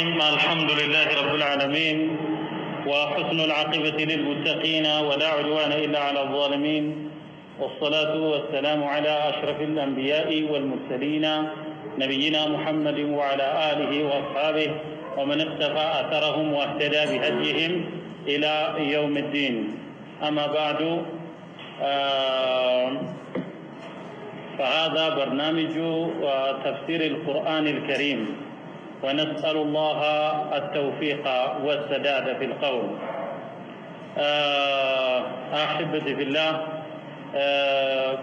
الرحيم الحمد لله رب العالمين وحسن العاقبة للمتقين ولا عدوان إلا على الظالمين والصلاة والسلام على أشرف الأنبياء والمرسلين نبينا محمد وعلى آله وأصحابه ومن اقتفى أثرهم واهتدى بهديهم إلى يوم الدين أما بعد فهذا برنامج تفسير القرآن الكريم ونسأل الله التوفيق والسداد في القول أحبتي في الله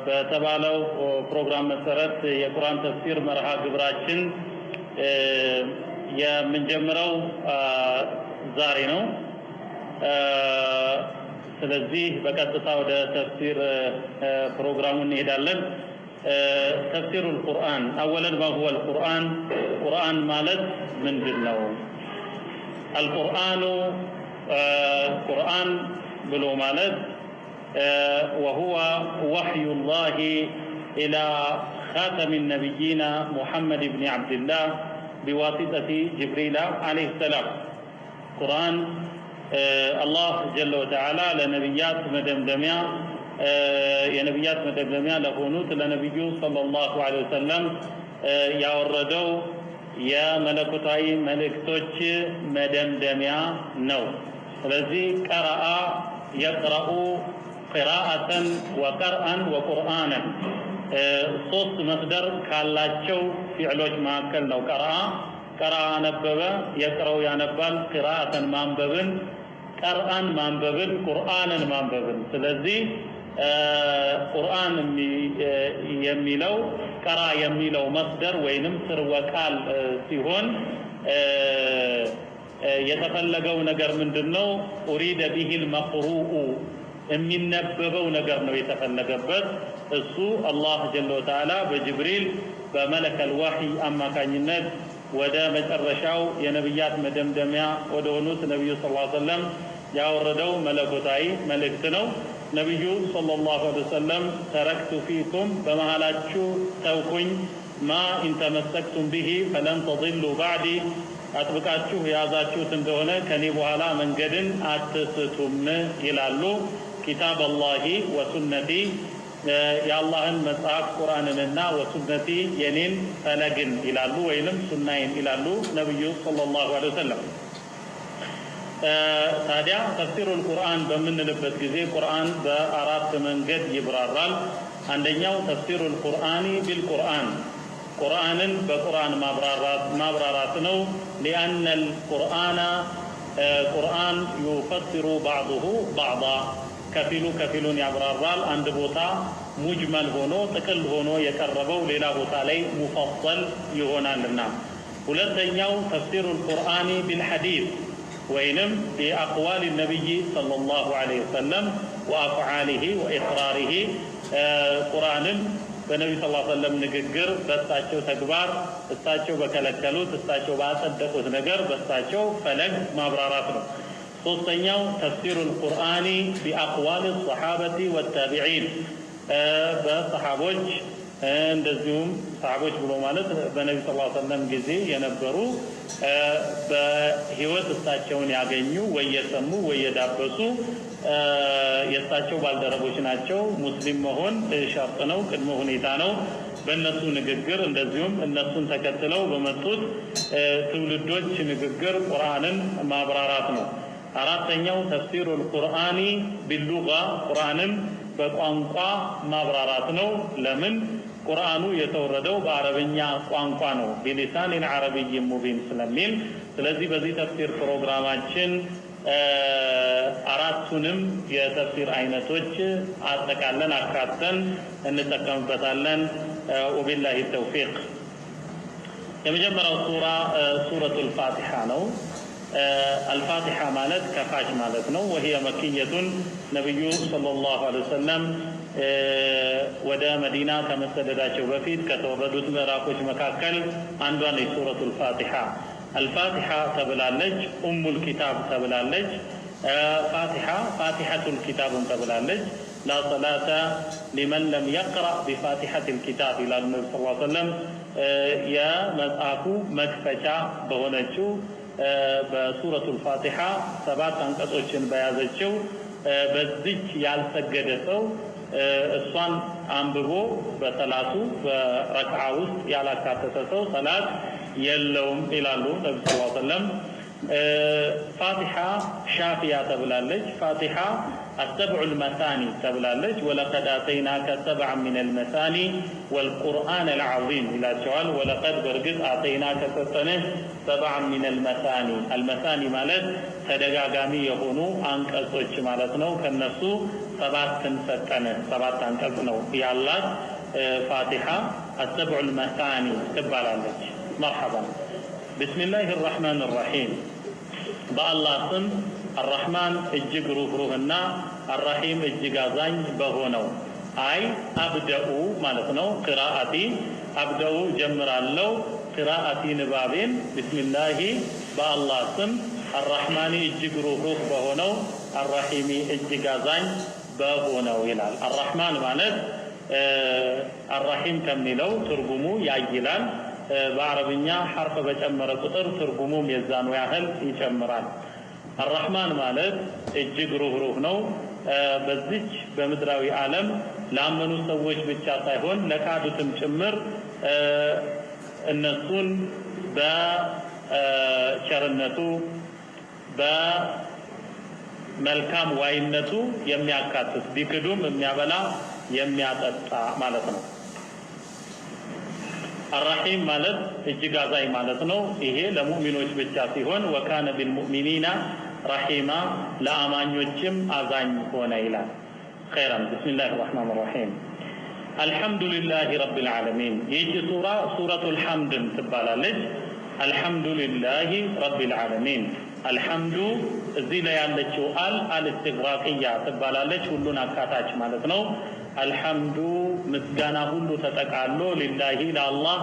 በተባለው ፕሮግራም መሰረት የቁርአን ተፍሲር መርሃ ግብራችን የምንጀምረው ዛሬ ነው። ስለዚህ በቀጥታ ወደ ተፍሲር ፕሮግራሙ እንሄዳለን። تفسير القرآن أولا ما هو القرآن؟ القرآن مالت من دلو القرآن قرآن بلو مالت وهو وحي الله إلى خاتم النبيين محمد بن عبد الله بواسطة جبريل عليه السلام. قرآن الله جل وتعالى لنبيات مدمدمية የነብያት መደምደሚያ ለሆኑት ለነብዩ ሰለላሁ ዐለይሂ ወሰለም ያወረደው የመለኮታዊ መልእክቶች መደምደሚያ ነው። ስለዚህ ቀራአ የቅራኡ ቂራአተን ወቀርአን ወቁርአንን ሶስት መስደር ካላቸው ፊዕሎች መካከል ነው። ቀራአ ነበበ፣ የቅራው ያነባል፣ ቂራአተን ማንበብን፣ ቀርአን ማንበብን፣ ቁርአንን ማንበብን። ስለዚህ ቁርአን የሚለው ቀራ የሚለው መስደር ወይንም ስርወ ቃል ሲሆን የተፈለገው ነገር ምንድነው? ኡሪደ ቢሂል መቅሩኡ የሚነበበው ነገር ነው የተፈለገበት። እሱ አላህ ጀለ ወተዓላ በጅብሪል በመለከል ወህይ አማካኝነት ወደ መጨረሻው የነብያት መደምደሚያ ወደ ሆኑት ነብዩ ሰለላሁ ዐለይሂ ወሰለም ያወረደው መለኮታዊ መልእክት ነው። ነብዩ ሰለላሁ ዐለይሂ ወሰለም ተረክቱ ፊኩም በመሃላችሁ ተውኩኝ ማ ኢንተመሰክቱም ቢሂ ፈለን ተضሉ ባዕዲ አጥብቃችሁ ያዛችሁት እንደሆነ ከኔ በኋላ መንገድን አትስቱም ይላሉ። ኪታብ አላሂ ወሱነቲ የአላህን መጽሐፍ ቁርአንንና ወሱነቲ የኔን ፈለግን ይላሉ ወይንም ሱናይን ይላሉ ነብዩ ሰለላሁ ዐለይሂ ወሰለም። ታዲያ ተፍሲሩል ቁርአን በምንልበት ጊዜ ቁርአን በአራት መንገድ ይብራራል። አንደኛው ተፍሲሩል ቁርአኒ ቢልቁርአን ቁርአንን በቁርአን ማብራራት ነው። ሊአነል ቁርአን ቁርአን ይፈስሩ ባዕዱሁ ባዕዳ ከፊሉ ከፊሉን ያብራራል። አንድ ቦታ ሙጅመል ሆኖ ጥቅል ሆኖ የቀረበው ሌላ ቦታ ላይ ሙፈሰል ይሆናልና። ሁለተኛው ተፍሲሩል ቁርአኒ ቢልሐዲስ ወይንም ቢአቅዋል ነብይ ሰለላሁ ዐለይሂ ወሰለም ወአፍዓሊሂ ወኢቅራሪሂ ቁርአንን በነብዩ ሰለላሁ ዐለይሂ ወሰለም ንግግር፣ በእሳቸው ተግባር፣ እሳቸው በከለከሉት እሳቸው ባጸደቁት ነገር በእሳቸው ፈለግ ማብራራት ነው። ሶስተኛው ተፍሲሩል ቁርአኒ ቢአቅዋል الصحابة والتابعين በሰሃቦች እንደዚሁም ሰሃቦች ብሎ ማለት በነብዩ ሰለላሁ ዐለይሂ ወሰለም ጊዜ የነበሩ በህይወት እሳቸውን ያገኙ ወይ የሰሙ ወይ የዳበሱ የእሳቸው ባልደረቦች ናቸው። ሙስሊም መሆን ሸርጥ ነው፣ ቅድመ ሁኔታ ነው። በእነሱ ንግግር እንደዚሁም እነሱን ተከትለው በመጡት ትውልዶች ንግግር ቁርአንን ማብራራት ነው። አራተኛው ተፍሲሩል ቁርአኒ ቢሉጋ ቁርአንን በቋንቋ ማብራራት ነው። ለምን? ቁርአኑ የተወረደው በአረብኛ ቋንቋ ነው፣ ቢሊሳኒን አረብይ ሙቢን ስለሚል። ስለዚህ በዚህ ተፍሲር ፕሮግራማችን አራቱንም የተፍሲር አይነቶች አጠቃለን አካተን እንጠቀምበታለን። ወቢላሂ ተውፊቅ። የመጀመሪያው ሱራ ሱረቱል ፋቲሃ ነው። አልፋቲሃ ማለት ከፋች ማለት ነው። وهي مكية ነብዩ ሰለላሁ ዐለይሂ ወሰለም ወደ መዲና ከመሰደዳቸው በፊት ከተወረዱት ምዕራፎች መካከል አንዷ ነች ሱረቱል ፋቲሃ። አልፋቲሃ ተብላለች፣ ኡሙል ኪታብ ተብላለች፣ ፋቲሐቱል ኪታብም ተብላለች። لا صلاة لمن لم يقرأ بفاتحة الكتاب إلى النبي صلى الله عليه وسلم يا مصحف مكفشة بهونچو በሱረቱል ፋቲሃ 7 አንቀጾችን በያዘችው በዚህ ያልሰገደ ሰው እሷን አንብቦ በሰላቱ በረክዓ ውስጥ ያላካተተ ሰው ሰላት የለውም ይላሉ ነብዩ ሰለላሁ ዐለይሂ ወሰለም። ፋቲሃ ሻፊያ ተብላለች። ፋቲሃ السبع المثاني تبلالج ولقد آتيناك سبعا من المثاني والقرآن العظيم إلى سؤال ولقد برقد آتيناك سبعا من المثاني. المثاني مالت تدقاقامي يهونو أنك أسوش مالتنو كالنسو سبعة أنكسنو في الله. فاتحة السبع المثاني تبلالج. مرحبا. بسم الله الرحمن الرحيم. بالله سن الرحمن እጅግ ሩህሩህና الرحيم እጅግ አዛኝ በሆነው አይ አብደኡ ማለት ነው። ቅራአቲ አብደኡ ጀምራለሁ ቅራአቲ ንባቤን ቢስሚላሂ በአላህ ስም الرحمن እጅግ ሩህሩህ በሆነው الرحيم እጅግ አዛኝ በሆነው ይላል። الرحمن ማለት الرحيم ከሚለው ትርጉሙ ያይላል። በአረብኛ ሐርፍ በጨመረ ቁጥር ትርጉሙም የዛኑ ያህል ይጨምራል። الرحمن ማለት እጅግ ሩህሩህ ነው። በዚች በምድራዊ ዓለም ላመኑ ሰዎች ብቻ ሳይሆን ለካዱትም ጭምር እነሱን በቸርነቱ በመልካም ዋይነቱ የሚያካትት ቢክዱም የሚያበላ የሚያጠጣ ማለት ነው። الرحيم ማለት እጅግ አዛኝ ማለት ነው። ይሄ ለሙእሚኖች ብቻ ሲሆን ወካነ ቢልሙእሚኒና ረሂማ ለአማኞችም አዛኝ ሆነ ይላል። خيرا بسم الله الرحمن الرحيم الحمد لله رب العالمين. ይህች ሱራ ሱረቱል ሐምድ ትባላለች። الحمد لله رب العالمين الحمد እዚህ ላይ ያለችው አልእስትግራቅያ ትባላለች። ሁሉን አካታች ማለት ነው። الحمد ምስጋና ሁሉ ተጠቃሎ ሊላሂ ለአላህ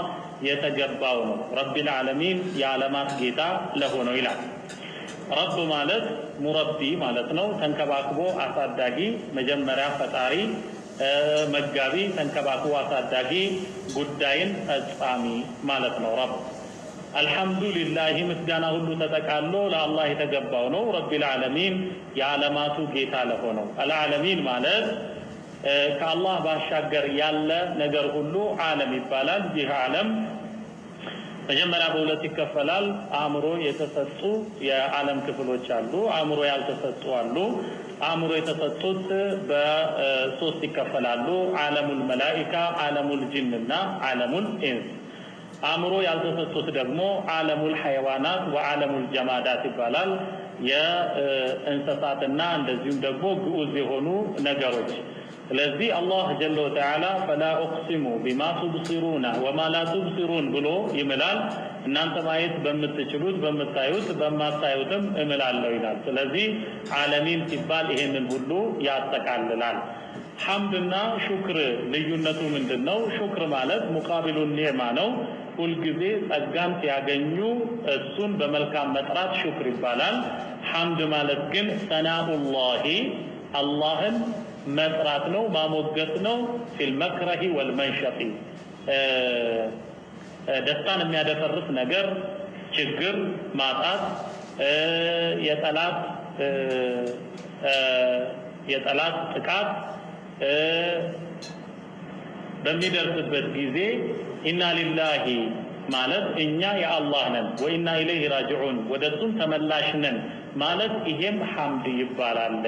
የተገባው ነው። رب العالمين የዓለማት ጌታ ለሆነው ይላል። ረብ ማለት ሙረቢ ማለት ነው። ተንከባክቦ አሳዳጊ፣ መጀመሪያ ፈጣሪ፣ መጋቢ፣ ተንከባክቦ አሳዳጊ፣ ጉዳይን ፈጻሚ ማለት ነው ረብ። አልሐምዱሊላህ ምስጋና ሁሉ ተጠቃሎ ለአላህ የተገባው ነው። ረቢል ዓለሚን የዓለማቱ ጌታ ለሆነው። አልዓለሚን ማለት ከአላህ ባሻገር ያለ ነገር ሁሉ ዓለም ይባላል። ይህ ዓለም መጀመሪያ በሁለት ይከፈላል። አእምሮ የተሰጡ የዓለም ክፍሎች አሉ፣ አእምሮ ያልተሰጡ አሉ። አእምሮ የተሰጡት በሶስት ይከፈላሉ። ዓለሙል መላኢካ፣ ዓለሙል ጂንና ዓለሙል ኢንስ። አእምሮ ያልተሰጡት ደግሞ ዓለሙል ሐይዋናት ወዓለሙል ጀማዳት ይባላል። የእንስሳትና እንደዚሁም ደግሞ ግዑዝ የሆኑ ነገሮች። ስለዚህ አላህ ጀለ ወተዓላ ፈላ ኡቅሲሙ ቢማ ቱብሲሩና ወማ ላ ቱብሲሩን ብሎ ይምላል። እናንተ ማየት በምትችሉት በምታዩት በማታዩትም እምላለሁ ይላል። ስለዚህ ዓለሚን ሲባል ይሄንን ሁሉ ያጠቃልላል። ሐምድና ሹክር ልዩነቱ ምንድነው? ሹክር ማለት ሙቃቢሉ ኒዕማ ነው። ሁልጊዜ ጸጋን ሲያገኙ እሱን በመልካም መጥራት ሹክር ይባላል። ሐምድ ማለት ግን ሰናኡላሂ አላህን መጥራት ነው፣ ማሞገስ ነው። ፊል መክረሂ ወልመንሸጢ ደስታን የሚያደፈርስ ነገር፣ ችግር፣ ማጣት፣ የጠላት ጥቃት በሚደርስበት ጊዜ ኢና ሊላሂ ማለት እኛ የአላህ ነን፣ ወኢና ኢለይሂ ራጂዑን ወደሱም ተመላሽ ነን ማለት ይሄም ሐምድ ይባላል።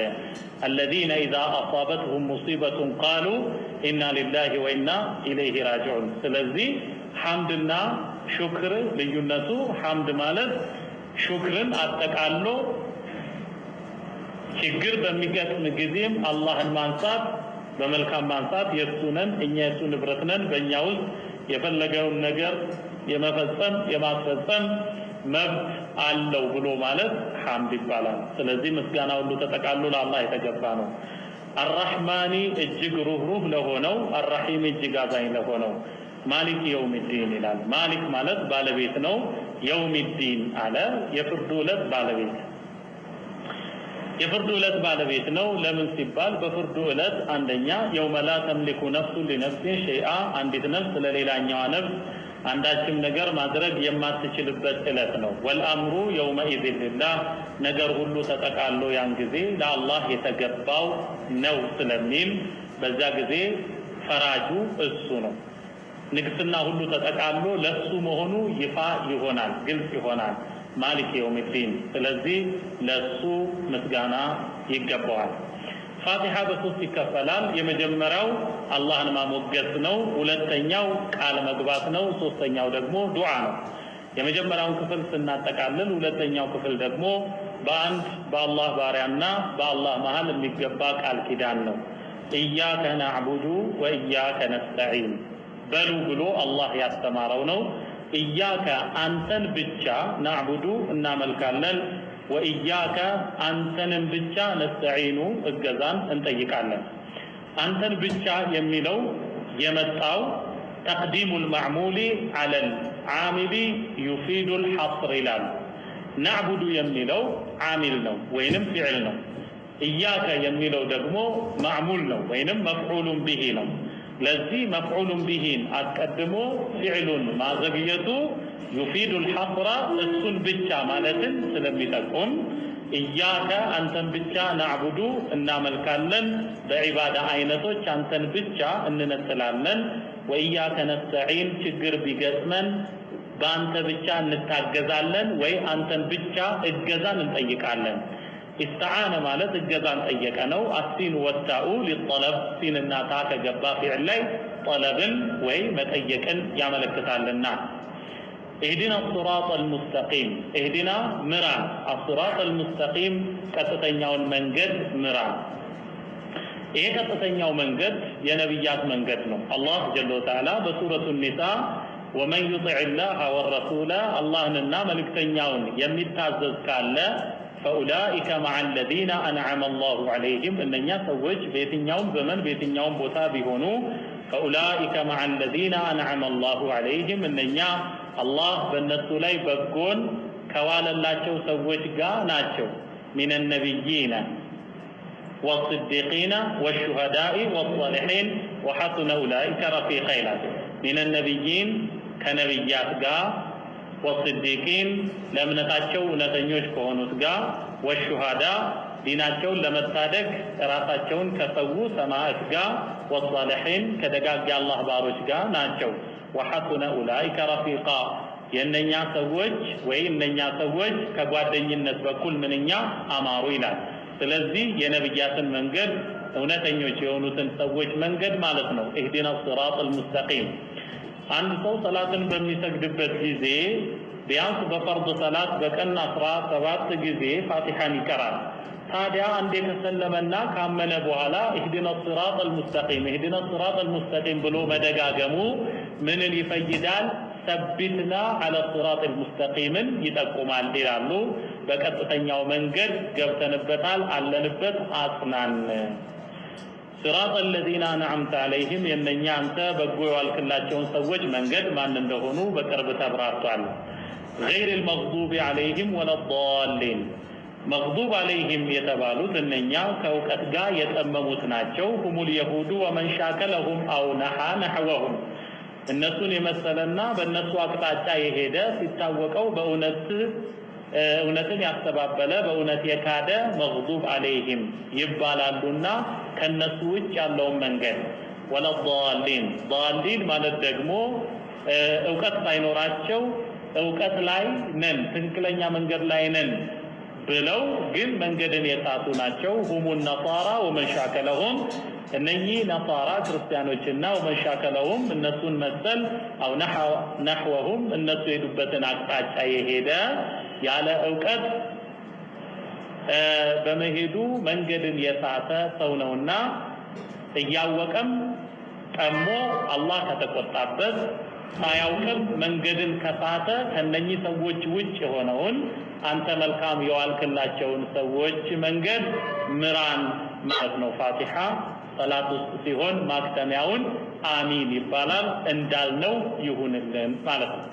الذين اذا اصابتهم مصيبه قالوا انا لله وانا اليه راجعون። ስለዚህ ሐምድና ሹክር ልዩነቱ ሐምድ ማለት ሹክርን አጠቃሎ ችግር በሚገጥም ጊዜም አላህን ማንሳት በመልካም ማንሳት የሱ ነን እኛ የሱ ንብረት ነን በእኛ ውስጥ የፈለገውን ነገር የመፈጸም የማስፈጸም መብት አለው ብሎ ማለት ሐምድ ይባላል። ስለዚህ ምስጋና ሁሉ ተጠቃሎ ለአላህ የተገባ ነው። አርራህማኒ እጅግ ሩህሩህ ለሆነው፣ አርራሂም እጅግ አዛኝ ለሆነው። ማሊክ የውሚዲን ይላል። ማሊክ ማለት ባለቤት ነው። የውሚዲን አለ የፍርዱ ዕለት ባለቤት። የፍርዱ ዕለት ባለቤት ነው። ለምን ሲባል በፍርዱ ዕለት አንደኛ የውመ ላ ተምሊኩ ነፍሱ ሊነፍሲን ሸይአ አንዲት ነፍስ ለሌላኛዋ ነፍስ አንዳችም ነገር ማድረግ የማትችልበት ዕለት ነው። ወልአምሩ የውመኢዝ ሊላህ ነገር ሁሉ ተጠቃሎ ያን ጊዜ ለአላህ የተገባው ነው ስለሚል በዛ ጊዜ ፈራጁ እሱ ነው። ንግስና ሁሉ ተጠቃሎ ለሱ መሆኑ ይፋ ይሆናል፣ ግልጽ ይሆናል። ማሊክ የውሚዲን ስለዚህ ለሱ ምስጋና ይገባዋል። ፋቲሃ በሶስት ይከፈላል። የመጀመሪያው አላህን ማሞገስ ነው። ሁለተኛው ቃል መግባት ነው። ሶስተኛው ደግሞ ዱዓ ነው። የመጀመሪያውን ክፍል ስናጠቃልል ሁለተኛው ክፍል ደግሞ በአንድ በአላህ ባሪያና በአላህ መሃል የሚገባ ቃል ኪዳን ነው። ኢያከ ነዕቡዱ ወኢያከ ነስተዒን በሉ ብሎ አላህ ያስተማረው ነው። ኢያከ አንተን ብቻ ናዕቡዱ እናመልካለን፣ ወኢያከ አንተንም ብቻ ነስተዒኑ እገዛን እንጠይቃለን። አንተን ብቻ የሚለው የመጣው ተቅዲሙል ማዕሙሊ ዐለል ዓሚሊ ዩፊዱል ሐስር ይላል። ናዕቡዱ የሚለው ዓሚል ነው ወይንም ፊዕል ነው። ኢያከ የሚለው ደግሞ ማዕሙል ነው ወይንም መፍዑሉን ቢሂ ነው። ለዚህ መፍዑሉን ቢሂን አስቀድሞ ፊዕሉን ማዘግየቱ ዩፊዱል ሐስራ እሱን ብቻ ማለትን ስለሚጠቁም ኢያከ አንተን ብቻ ናዕቡዱ እናመልካለን፣ በዒባዳ አይነቶች አንተን ብቻ እንነጥላለን። ወኢያከ ነስተዒን ችግር ቢገጥመን በአንተ ብቻ እንታገዛለን ወይ አንተን ብቻ እገዛን እንጠይቃለን። استعان ማለት እገዛን ጠየቀ ነው። አሲን ወታኡ ሊጠለብ ሲንና ታ ከገባ ፊዕል ላይ ጠለብን ወይ መጠየቅን ያመለክታልና اهدنا الصراط المستقيم اهدنا ምራን الصراط المستقيم ቀጥተኛውን መንገድ ምራን። ይሄ ቀጥተኛው መንገድ የነብያት መንገድ ነው። አላህ ጀለ ወተዓላ በሱረቱ ኒሳ ومن يطع الله والرسول اللهنا መልእክተኛውን የሚታዘዝ ካለ فأولئك مع الذين أنعم الله عليهم إننا سوج بيتنيوم زمن بيتنيوم بوتا بيهونو فأولئك مع الذين أنعم الله عليهم إننا الله بالنسو لي بقون كوال الله شو سوج ناتشو من النبيين والصديقين والشهداء والصالحين وحسن أولئك رفيقين من النبيين كنبيات والصديقين ለምነታቸው እውነተኞች ከሆኑት ጋር ወሹሃዳ ዲናቸውን ለመታደግ ራሳቸውን ከሰው ሰማዕት ጋር ወሷሊሒን ከደጋግ አላህ ባሮች ጋር ናቸው። ወሐሱነ ኡላኢከ ረፊቃ የነኛ ሰዎች ወይ እነኛ ሰዎች ከጓደኝነት በኩል ምንኛ አማሩ ይላል። ስለዚህ የነብያትን መንገድ እውነተኞች የሆኑትን ሰዎች መንገድ ማለት ነው። ኢህዲና ሲራጠል ሙስተቂም አንድ ሰው ሰላትን በሚሰግድበት ጊዜ ቢያንስ በፈርድ ሰላት በቀን 17 ጊዜ ፋቲሃን ይቀራል። ታዲያ አንዴ ከሰለመና ካመነ በኋላ ኢህዲና ሲራጠል ሙስተቂም ኢህዲና ሲራጠል ሙስተቂም ብሎ መደጋገሙ ምንን ይፈይዳል? ሰብትና አለ ሲራጠል ሙስተቂምን ይጠቁማል ይላሉ። በቀጥተኛው መንገድ ገብተንበታል፣ አለንበት፣ አጽናን። ሲራጠ الذين أنعمت عليهم የነኛ አንተ በጎ ያልክላቸውን ሰዎች መንገድ ማን እንደሆኑ በቅርብ ተብራርቷል። غير المغضوب عليهم ولا الضالين مغضوب عليهم የተባሉት እነኛ ከውቀት ጋር የጠመሙት ናቸው። هم اليهود ومن شاكلهم أو نحى نحوهم እነሱን የመሰለና በእነሱ አቅጣጫ የሄደ ሲታወቀው እውነትን ያስተባበለ በእውነት የካደ መግዱብ አለይሂም ይባላሉና ከነሱ ውጭ ያለውን መንገድ ወለዳሊን ዳሊን ማለት ደግሞ ዕውቀት ሳይኖራቸው ዕውቀት ላይ ነን ትክክለኛ መንገድ ላይ ነን ብለው ግን መንገድን የሳቱ ናቸው። ሁሙ ነሳራ ወመሻከለሁም እነኚህ ነሳራ ክርስቲያኖችና ወመሻከለሁም እነሱን መሰል አው ነህወሁም እነሱ የሄዱበትን አቅጣጫ የሄደ ያለ ዕውቀት በመሄዱ መንገድን የሳተ ሰው ነውና እያወቀም ጠሞ አላህ ከተቆጣበት ሳያውቅም መንገድን ከሳተ ከነኚህ ሰዎች ውጭ የሆነውን አንተ መልካም የዋልክላቸውን ሰዎች መንገድ ምራን ማለት ነው። ፋቲሃ ሰላት ውስጥ ሲሆን ማክተሚያውን አሚን ይባላል እንዳልነው ይሁንልን ማለት ነው።